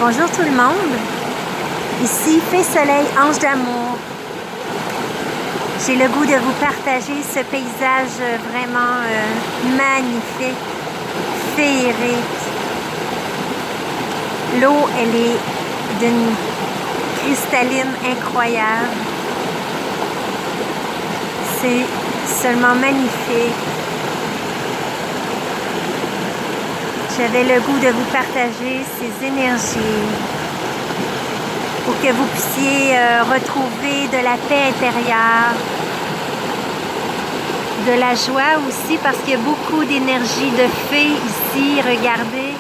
Bonjour tout le monde, ici Fée Soleil, Ange d'amour. J'ai le goût de vous partager ce paysage vraiment magnifique, féerique. L'eau, elle est d'une cristalline incroyable. C'est seulement magnifique. J'avais le goût de vous partager ces énergies pour que vous puissiez retrouver de la paix intérieure, de la joie aussi, parce qu'il y a beaucoup d'énergie de fée ici. Regardez,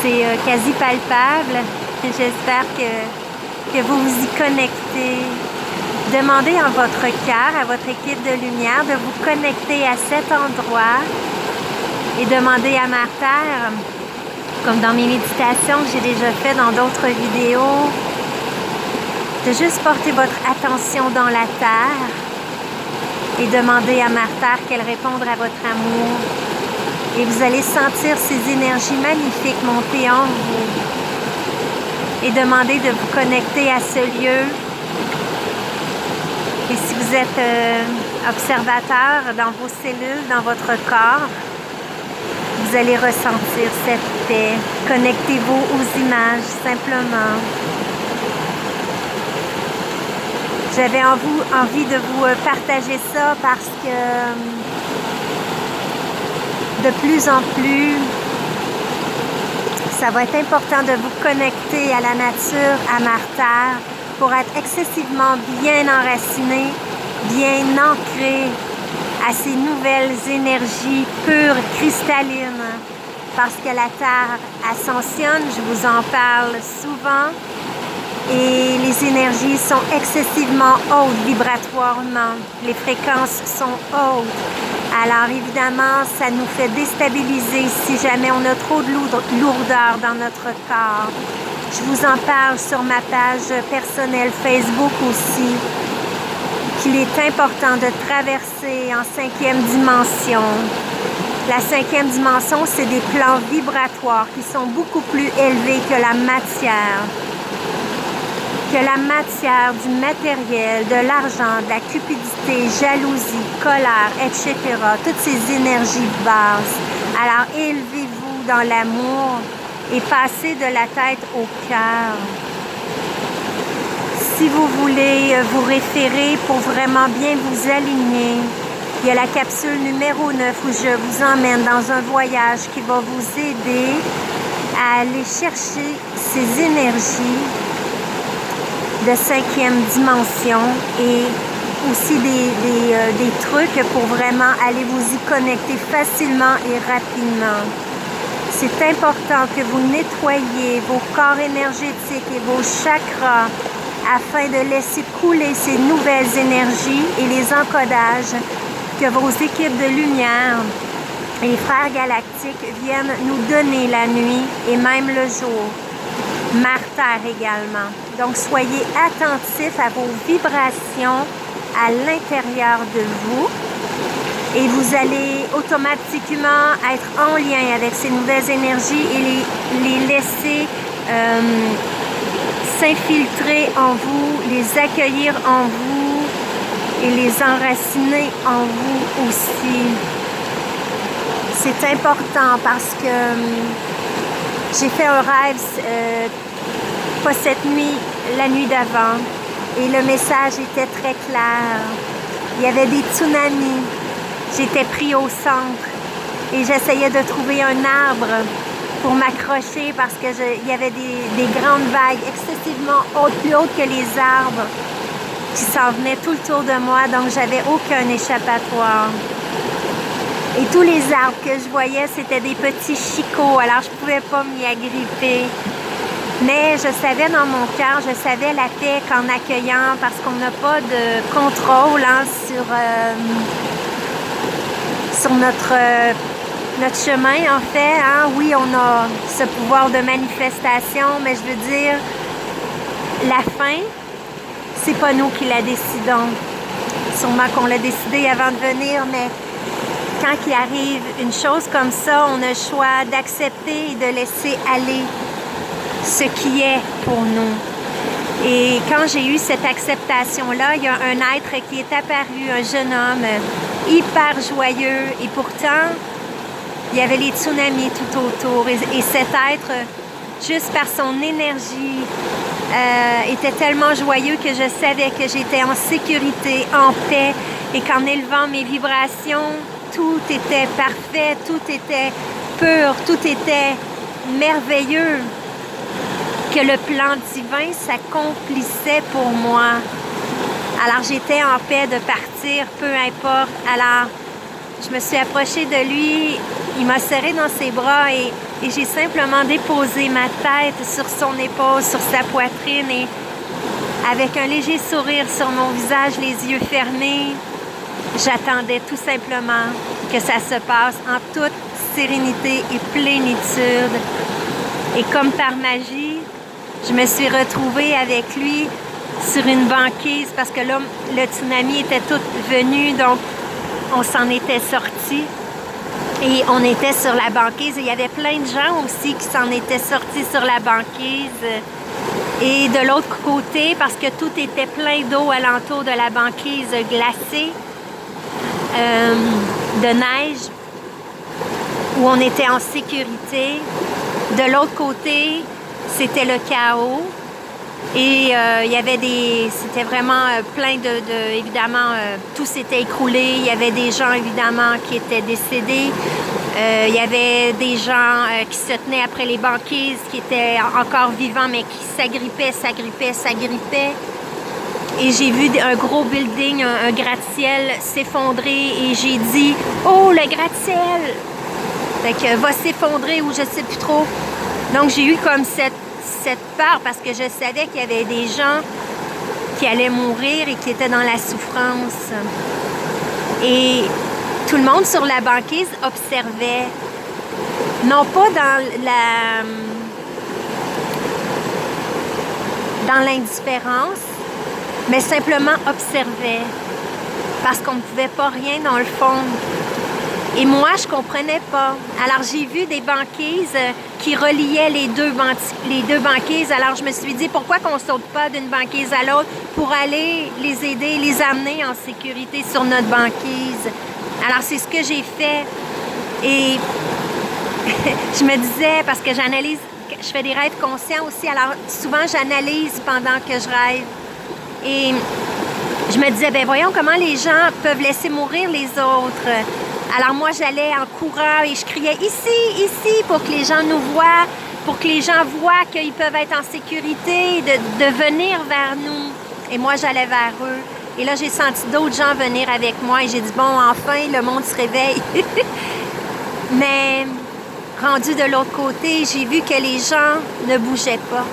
c'est quasi palpable. J'espère que vous vous y connectez. Demandez en votre cœur, à votre équipe de lumière, de vous connecter à cet endroit et demandez à Mère Terre, comme dans mes méditations que j'ai déjà fait dans d'autres vidéos, de juste porter votre attention dans la Terre et demander à Mère Terre qu'elle réponde à votre amour. Et vous allez sentir ces énergies magnifiques monter en vous. Et demander de vous connecter à ce lieu. Et si vous êtes observateur dans vos cellules, dans votre corps, vous allez ressentir cette paix. Connectez-vous aux images, simplement. J'avais envie de vous partager ça parce que de plus en plus, ça va être important de vous connecter à la nature, à Mère Terre, pour être excessivement bien enraciné, bien ancré à ces nouvelles énergies pures, cristallines, parce que la Terre ascensionne, je vous en parle souvent, et les énergies sont excessivement hautes vibratoirement, les fréquences sont hautes. Alors évidemment, ça nous fait déstabiliser si jamais on a trop de lourdeur dans notre corps. Je vous en parle sur ma page personnelle Facebook aussi, qu'il est important de traverser en 5e dimension. La 5e dimension, c'est des plans vibratoires qui sont beaucoup plus élevés que la matière. Que la matière du matériel, de l'argent, de la cupidité, jalousie, colère, etc. Toutes ces énergies basses. Alors, élevez-vous dans l'amour et passez de la tête au cœur. Si vous voulez vous référer pour vraiment bien vous aligner, il y a la capsule numéro 9 où je vous emmène dans un voyage qui va vous aider à aller chercher ces énergies de 5e dimension et aussi des trucs pour vraiment aller vous y connecter facilement et rapidement. C'est important que vous nettoyiez vos corps énergétiques et vos chakras afin de laisser couler ces nouvelles énergies et les encodages que vos équipes de lumière et les frères galactiques viennent nous donner la nuit et même le jour. Mère Terre également. Donc, soyez attentifs à vos vibrations à l'intérieur de vous et vous allez automatiquement être en lien avec ces nouvelles énergies et les laisser s'infiltrer en vous, les accueillir en vous et les enraciner en vous aussi. C'est important parce que j'ai fait un rêve, pas cette nuit, la nuit d'avant, et le message était très clair. Il y avait des tsunamis. J'étais pris au centre et j'essayais de trouver un arbre pour m'accrocher parce que il y avait des grandes vagues excessivement hautes, plus hautes que les arbres, qui s'en venaient tout le tour de moi, donc j'avais aucun échappatoire. Et tous les arbres que je voyais, c'était des petits chicots, alors je ne pouvais pas m'y agripper. Mais je savais dans mon cœur, je savais la paix qu'en accueillant, parce qu'on n'a pas de contrôle sur notre chemin, en fait. Hein? Oui, on a ce pouvoir de manifestation, mais je veux dire, la fin, c'est pas nous qui la décidons. Sûrement qu'on l'a décidé avant de venir, mais quand il arrive une chose comme ça, on a le choix d'accepter et de laisser aller. ce qui est pour nous. Et quand j'ai eu cette acceptation-là, il y a un être qui est apparu, un jeune homme hyper joyeux, et pourtant, il y avait les tsunamis tout autour. Et cet être, juste par son énergie, était tellement joyeux que je savais que j'étais en sécurité, en paix, et qu'en élevant mes vibrations, tout était parfait, tout était pur, tout était merveilleux, que le plan divin s'accomplissait pour moi. Alors j'étais en paix de partir, peu importe. Alors je me suis approchée de lui, il m'a serré dans ses bras et j'ai simplement déposé ma tête sur son épaule, sur sa poitrine, et avec un léger sourire sur mon visage, les yeux fermés, j'attendais tout simplement que ça se passe en toute sérénité et plénitude. Et comme par magie, je me suis retrouvée avec lui sur une banquise parce que là, le tsunami était tout venu, donc on s'en était sortis. Et on était sur la banquise et il y avait plein de gens aussi qui s'en étaient sortis sur la banquise. Et de l'autre côté, parce que tout était plein d'eau alentour de la banquise glacée, de neige, où on était en sécurité. De l'autre côté, c'était le chaos. Et il y avait c'était vraiment plein évidemment, tout s'était écroulé. Il y avait des gens, évidemment, qui étaient décédés. Il y avait des gens qui se tenaient après les banquises, qui étaient encore vivants, mais qui s'agrippaient. Et j'ai vu un gros building, un gratte-ciel s'effondrer et j'ai dit « Oh, le gratte-ciel! » Fait que va s'effondrer ou je sais plus trop. Donc j'ai eu comme cette peur parce que je savais qu'il y avait des gens qui allaient mourir et qui étaient dans la souffrance. Et tout le monde sur la banquise observait, non pas dans l'indifférence, mais simplement observait parce qu'on ne pouvait pas rien dans le fond. Et moi, je comprenais pas. Alors, j'ai vu des banquises qui reliaient les deux banquises. Alors, je me suis dit, pourquoi qu'on saute pas d'une banquise à l'autre pour aller les aider, les amener en sécurité sur notre banquise? Alors, c'est ce que j'ai fait. Et je me disais, parce que j'analyse, je fais des rêves conscients aussi. Alors, souvent, j'analyse pendant que je rêve. Et je me disais, ben voyons comment les gens peuvent laisser mourir les autres. Alors moi, j'allais en courant et je criais « Ici, ici » pour que les gens nous voient, pour que les gens voient qu'ils peuvent être en sécurité, de venir vers nous. Et moi, j'allais vers eux. Et là, j'ai senti d'autres gens venir avec moi et j'ai dit « Bon, enfin, le monde se réveille. » Mais rendu de l'autre côté, j'ai vu que les gens ne bougeaient pas.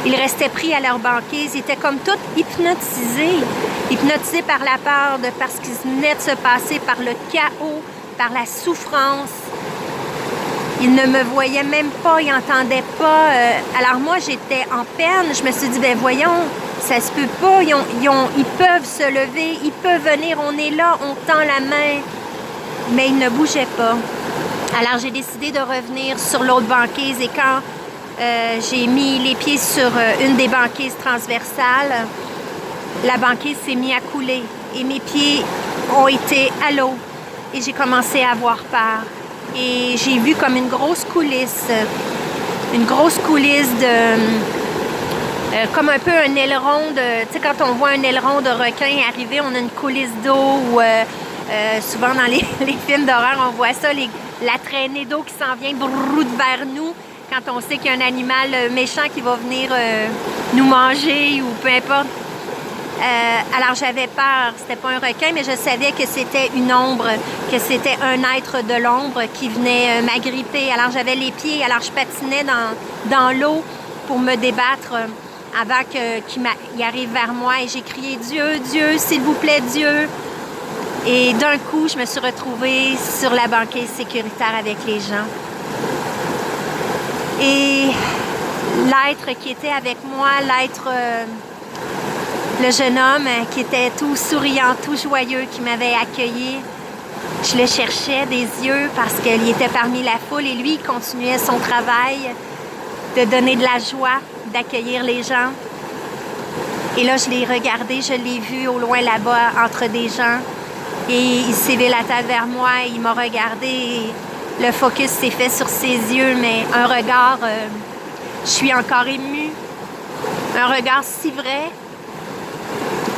Ils restaient pris à leur banquise, ils étaient comme tous hypnotisés par la peur, par ce qui venait de se passer, par le chaos, par la souffrance. Ils ne me voyaient même pas, ils n'entendaient pas. Alors moi, j'étais en peine. Je me suis dit, ben voyons, ça se peut pas. Ils peuvent se lever, ils peuvent venir, on est là, on tend la main. Mais ils ne bougeaient pas. Alors j'ai décidé de revenir sur l'autre banquise et quand j'ai mis les pieds sur une des banquises transversales, la banquise s'est mise à couler et mes pieds ont été à l'eau et j'ai commencé à avoir peur. Et j'ai vu comme une grosse coulisse comme un peu un aileron de... Tu sais, quand on voit un aileron de requin arriver, on a une coulisse d'eau ou souvent dans les films d'horreur, on voit ça, la traînée d'eau qui s'en vient vers nous. Quand on sait qu'il y a un animal méchant qui va venir nous manger ou peu importe. Alors j'avais peur, c'était pas un requin, mais je savais que c'était une ombre, que c'était un être de l'ombre qui venait m'agripper. Alors j'avais les pieds, alors je patinais dans l'eau pour me débattre avant qu'il arrive vers moi et j'ai crié « Dieu, Dieu, s'il vous plaît, Dieu ». Et d'un coup, je me suis retrouvée sur la banquise sécuritaire avec les gens. Et l'être qui était avec moi, le jeune homme qui était tout souriant, tout joyeux, qui m'avait accueilli, je le cherchais des yeux parce qu'il était parmi la foule et lui, il continuait son travail. de donner de la joie, d'accueillir les gens. Et là, je l'ai regardé, je l'ai vu au loin là-bas entre des gens. Et il s'est levé la tête vers moi, et il m'a regardé et le focus s'est fait sur ses yeux, mais un regard, je suis encore émue, un regard si vrai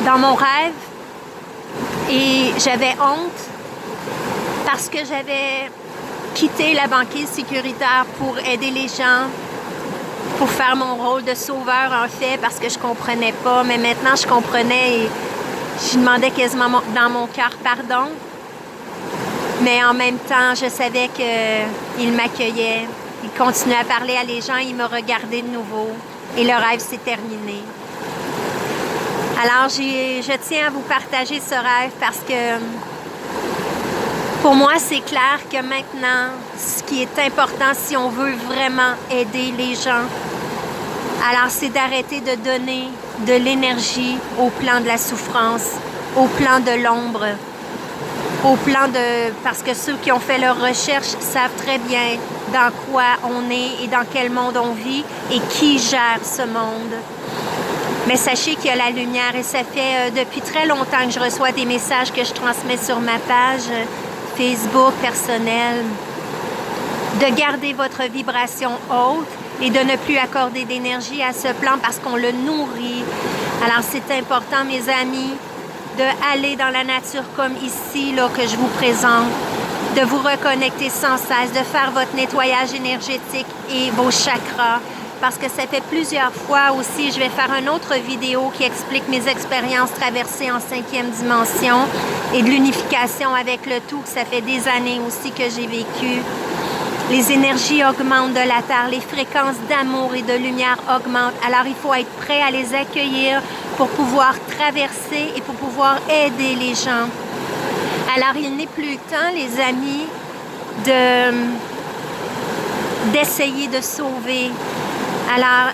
dans mon rêve. Et j'avais honte parce que j'avais quitté la banquise sécuritaire pour aider les gens, pour faire mon rôle de sauveur en fait, parce que je comprenais pas, mais maintenant je comprenais et je demandais quasiment dans mon cœur pardon. Mais en même temps, je savais qu'il m'accueillait, il continuait à parler à les gens, il me regardait de nouveau et le rêve s'est terminé. Alors je tiens à vous partager ce rêve parce que pour moi, c'est clair que maintenant, ce qui est important si on veut vraiment aider les gens, alors c'est d'arrêter de donner de l'énergie au plan de la souffrance, au plan de l'ombre, au plan de... Parce que ceux qui ont fait leurs recherches savent très bien dans quoi on est et dans quel monde on vit et qui gère ce monde. Mais sachez qu'il y a la lumière et ça fait depuis très longtemps que je reçois des messages que je transmets sur ma page Facebook personnelle, de garder votre vibration haute et de ne plus accorder d'énergie à ce plan parce qu'on le nourrit. Alors c'est important, mes amis, d'aller dans la nature comme ici, là, que je vous présente, de vous reconnecter sans cesse, de faire votre nettoyage énergétique et vos chakras. Parce que ça fait plusieurs fois aussi, je vais faire une autre vidéo qui explique mes expériences traversées en 5e dimension et de l'unification avec le tout, que ça fait des années aussi que j'ai vécu. Les énergies augmentent de la Terre, les fréquences d'amour et de lumière augmentent. Alors il faut être prêt à les accueillir pour pouvoir traverser et pour pouvoir aider les gens. Alors il n'est plus temps, les amis, d'essayer de sauver. Alors,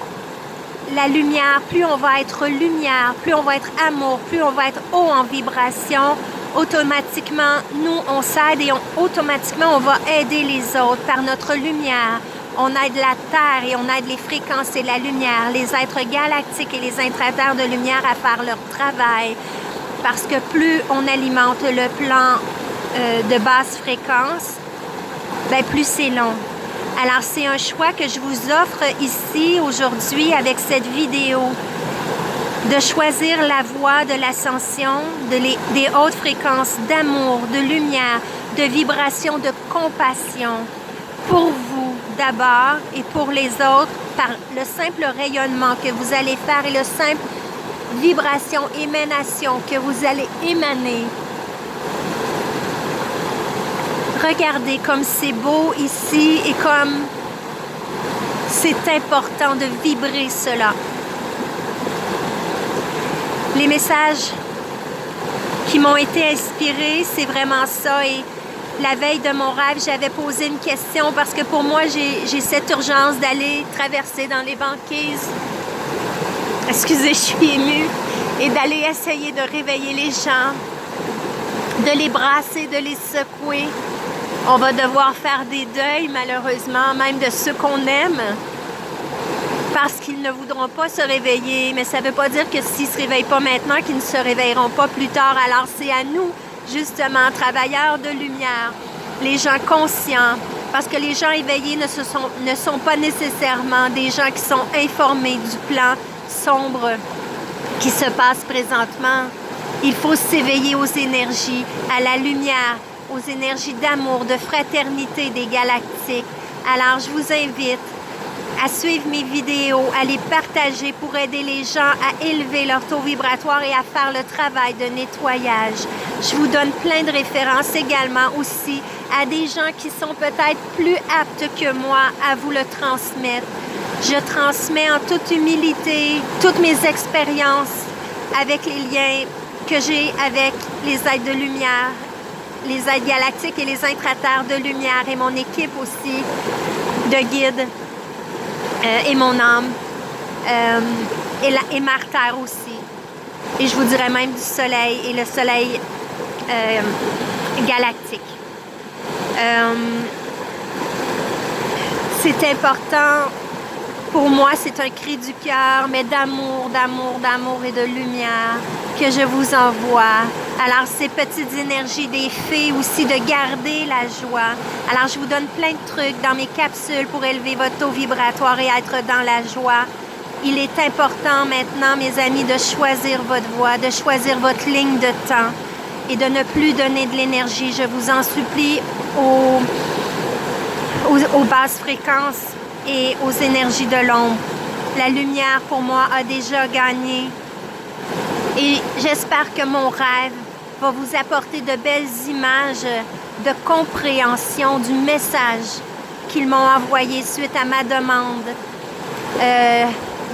la lumière, plus on va être lumière, plus on va être amour, plus on va être haut en vibration, automatiquement, nous, on s'aide et automatiquement, on va aider les autres par notre lumière. On aide la Terre et on aide les fréquences et la lumière, les êtres galactiques et les intra-terres de lumière à faire leur travail. Parce que plus on alimente le plan de basse fréquence, bien, plus c'est long. Alors, c'est un choix que je vous offre ici, aujourd'hui, avec cette vidéo, de choisir la voie de l'ascension, des hautes fréquences d'amour, de lumière, de vibration, de compassion, pour vous d'abord et pour les autres, par le simple rayonnement que vous allez faire et le simple vibration, émanation que vous allez émaner. Regardez comme c'est beau ici et comme c'est important de vibrer cela. Les messages qui m'ont été inspirés, c'est vraiment ça. Et la veille de mon rêve, j'avais posé une question parce que pour moi, j'ai cette urgence d'aller traverser dans les banquises. Excusez, je suis émue. Et d'aller essayer de réveiller les gens, de les brasser, de les secouer. On va devoir faire des deuils, malheureusement, même de ceux qu'on aime, parce qu'ils ne voudront pas se réveiller. Mais ça ne veut pas dire que s'ils ne se réveillent pas maintenant, qu'ils ne se réveilleront pas plus tard. Alors, c'est à nous, justement, travailleurs de lumière, les gens conscients, parce que les gens éveillés ne sont pas nécessairement des gens qui sont informés du plan sombre qui se passe présentement. Il faut s'éveiller aux énergies, à la lumière, aux énergies d'amour, de fraternité des galactiques. Alors, je vous invite à suivre mes vidéos, à les partager pour aider les gens à élever leur taux vibratoire et à faire le travail de nettoyage. Je vous donne plein de références également aussi à des gens qui sont peut-être plus aptes que moi à vous le transmettre. Je transmets en toute humilité toutes mes expériences avec les liens que j'ai avec les êtres de lumière, les êtres galactiques et les intra-terres de lumière et mon équipe aussi de guides et mon âme et Mère Terre aussi. Et je vous dirais même du soleil et le soleil galactique. C'est important Pour moi, c'est un cri du cœur, mais d'amour, d'amour, d'amour et de lumière que je vous envoie. Alors, ces petites énergies des fées aussi, de garder la joie. Alors, je vous donne plein de trucs dans mes capsules pour élever votre taux vibratoire et être dans la joie. Il est important maintenant, mes amis, de choisir votre voie, de choisir votre ligne de temps et de ne plus donner de l'énergie. Je vous en supplie aux basses fréquences et aux énergies de l'ombre. La lumière, pour moi, a déjà gagné. Et j'espère que mon rêve va vous apporter de belles images de compréhension du message qu'ils m'ont envoyé suite à ma demande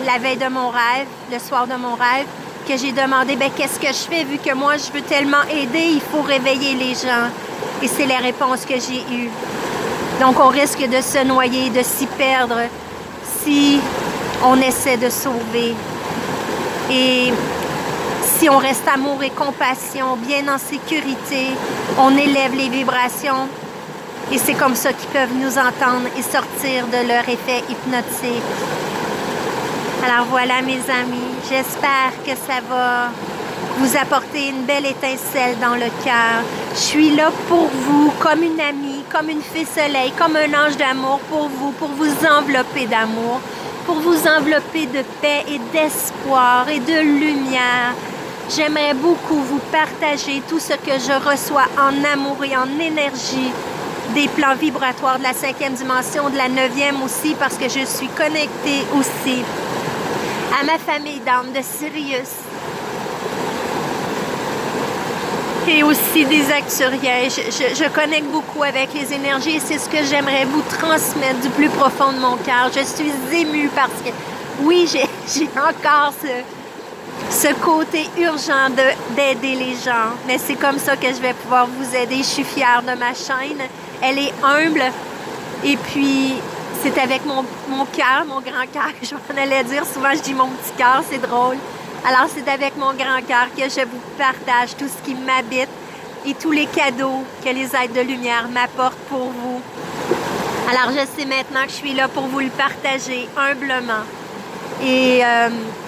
la veille de mon rêve, le soir de mon rêve, que j'ai demandé, qu'est-ce que je fais vu que moi, je veux tellement aider, il faut réveiller les gens. Et c'est les réponses que j'ai eues. Donc, on risque de se noyer, de s'y perdre si on essaie de sauver. Et si on reste amour et compassion, bien en sécurité, on élève les vibrations et c'est comme ça qu'ils peuvent nous entendre et sortir de leur effet hypnotique. Alors voilà mes amis, j'espère que ça va vous apporter une belle étincelle dans le cœur. Je suis là pour vous, comme une amie, comme une fée soleil, comme un ange d'amour pour vous envelopper d'amour, pour vous envelopper de paix et d'espoir et de lumière. J'aimerais beaucoup vous partager tout ce que je reçois en amour et en énergie des plans vibratoires de la 5e dimension, de la 9e aussi, parce que je suis connectée aussi à ma famille d'âmes de Sirius et aussi des Acturiens. Je connecte beaucoup avec les énergies et c'est ce que j'aimerais vous transmettre du plus profond de mon cœur. Je suis émue parce que, oui, j'ai encore ce côté urgent d'aider les gens, mais c'est comme ça que je vais pouvoir vous aider. Je suis fière de ma chaîne. Elle est humble et puis c'est avec mon cœur, mon grand cœur, que je m'en allais dire. Souvent, je dis mon petit cœur, c'est drôle. Alors, c'est avec mon grand cœur que je vous partage tout ce qui m'habite et tous les cadeaux que les êtres de lumière m'apportent pour vous. Alors, je sais maintenant que je suis là pour vous le partager humblement. Et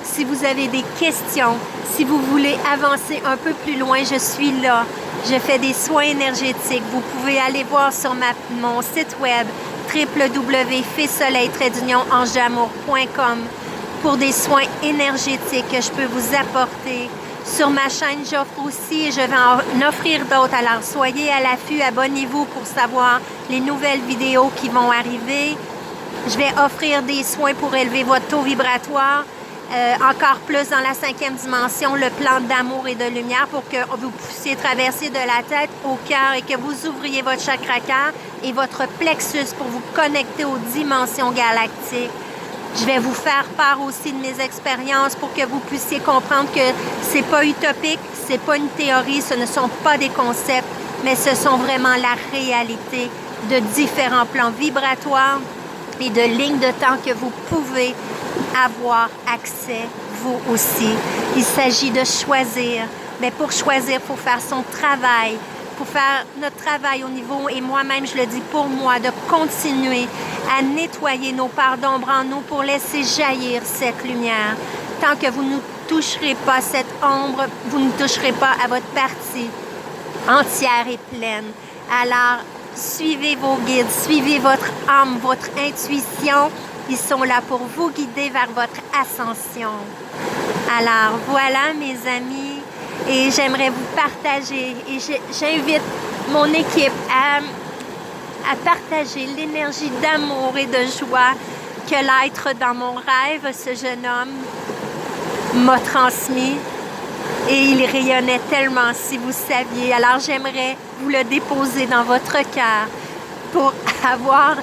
si vous avez des questions, si vous voulez avancer un peu plus loin, je suis là. Je fais des soins énergétiques. Vous pouvez aller voir sur mon site web www.fesoleil-angedamour.com pour des soins énergétiques que je peux vous apporter. Sur ma chaîne, j'offre aussi et je vais en offrir d'autres. Alors, soyez à l'affût, abonnez-vous pour savoir les nouvelles vidéos qui vont arriver. Je vais offrir des soins pour élever votre taux vibratoire. Encore plus dans la 5e dimension, le plan d'amour et de lumière pour que vous puissiez traverser de la tête au cœur et que vous ouvriez votre chakra cœur et votre plexus pour vous connecter aux dimensions galactiques. Je vais vous faire part aussi de mes expériences pour que vous puissiez comprendre que c'est pas utopique, c'est pas une théorie, ce ne sont pas des concepts, mais ce sont vraiment la réalité de différents plans vibratoires et de lignes de temps que vous pouvez avoir accès, vous aussi. Il s'agit de choisir. Mais pour choisir, il faut faire son travail. Pour faire notre travail au niveau, et moi-même, je le dis pour moi, de continuer à nettoyer nos parts d'ombre en nous pour laisser jaillir cette lumière. Tant que vous ne toucherez pas cette ombre, vous ne toucherez pas à votre partie entière et pleine. Alors, suivez vos guides, suivez votre âme, votre intuition. Ils sont là pour vous guider vers votre ascension. Alors, voilà mes amis, et j'aimerais vous partager, et j'invite mon équipe à partager l'énergie d'amour et de joie que l'être dans mon rêve, ce jeune homme, m'a transmis. Et il rayonnait tellement, si vous saviez. Alors, j'aimerais vous le déposer dans votre cœur pour avoir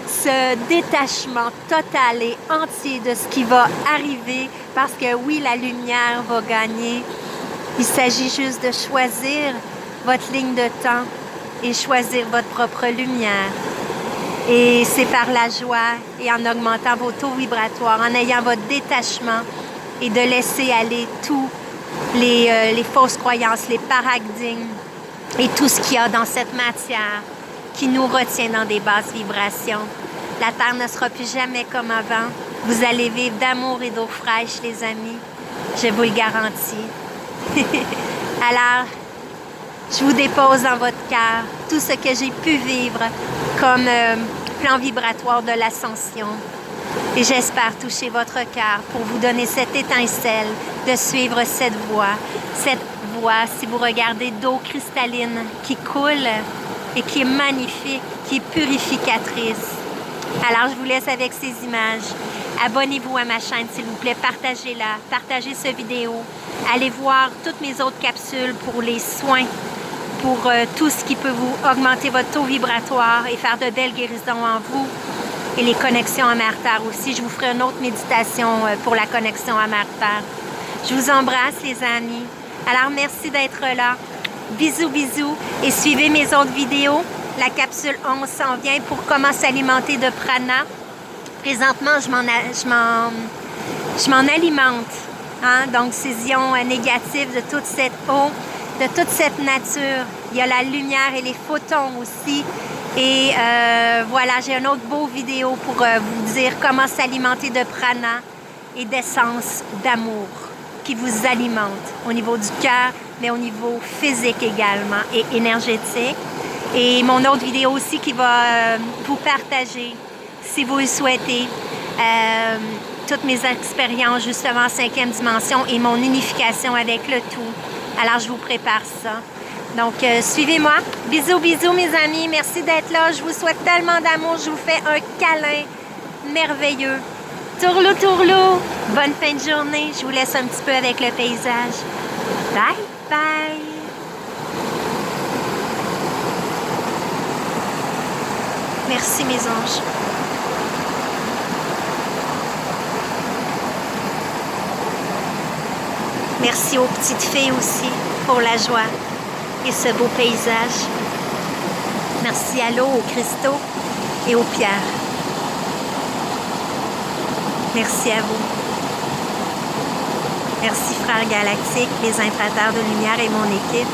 ce détachement total et entier de ce qui va arriver, parce que oui, la lumière va gagner. Il s'agit juste de choisir votre ligne de temps et choisir votre propre lumière. Et c'est par la joie et en augmentant vos taux vibratoires, en ayant votre détachement et de laisser aller tous les fausses croyances, les paradigmes et tout ce qu'il y a dans cette matière qui nous retient dans des basses vibrations. La Terre ne sera plus jamais comme avant. Vous allez vivre d'amour et d'eau fraîche, les amis. Je vous le garantis. Alors, je vous dépose dans votre cœur tout ce que j'ai pu vivre comme plan vibratoire de l'ascension. Et j'espère toucher votre cœur pour vous donner cette étincelle de suivre cette voie. Cette voie, si vous regardez, d'eau cristalline qui coule et qui est magnifique, qui est purificatrice. Alors, je vous laisse avec ces images. Abonnez-vous à ma chaîne, s'il vous plaît. Partagez-la. Partagez cette vidéo. Allez voir toutes mes autres capsules pour les soins, pour tout ce qui peut vous augmenter votre taux vibratoire et faire de belles guérisons en vous. Et les connexions à Mère Terre aussi. Je vous ferai une autre méditation pour la connexion à Mère Terre. Je vous embrasse, les amis. Alors, merci d'être là. Bisous, bisous. Et suivez mes autres vidéos. La capsule 11 s'en vient pour comment s'alimenter de prana. Présentement, je m'en alimente. Hein? Donc, ces ions négatifs de toute cette eau, de toute cette nature. Il y a la lumière et les photons aussi. Et voilà, j'ai une autre beau vidéo pour vous dire comment s'alimenter de prana et d'essence d'amour qui vous alimente au niveau du cœur, mais au niveau physique également et énergétique. Et mon autre vidéo aussi qui va vous partager, si vous le souhaitez, toutes mes expériences justement en 5e dimension et mon unification avec le tout. Alors, je vous prépare ça. Donc, suivez-moi. Bisous, bisous, mes amis. Merci d'être là. Je vous souhaite tellement d'amour. Je vous fais un câlin merveilleux. Tourlou, tourlou. Bonne fin de journée. Je vous laisse un petit peu avec le paysage. Bye, bye. Merci, mes anges. Merci aux petites filles aussi pour la joie et ce beau paysage. Merci à l'eau, aux cristaux et aux pierres. Merci à vous. Merci, frères galactiques, les imprateurs de lumière et mon équipe.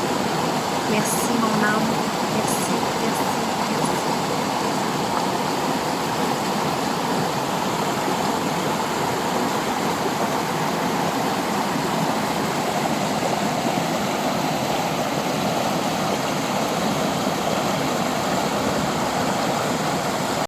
Merci, mon âme. Merci.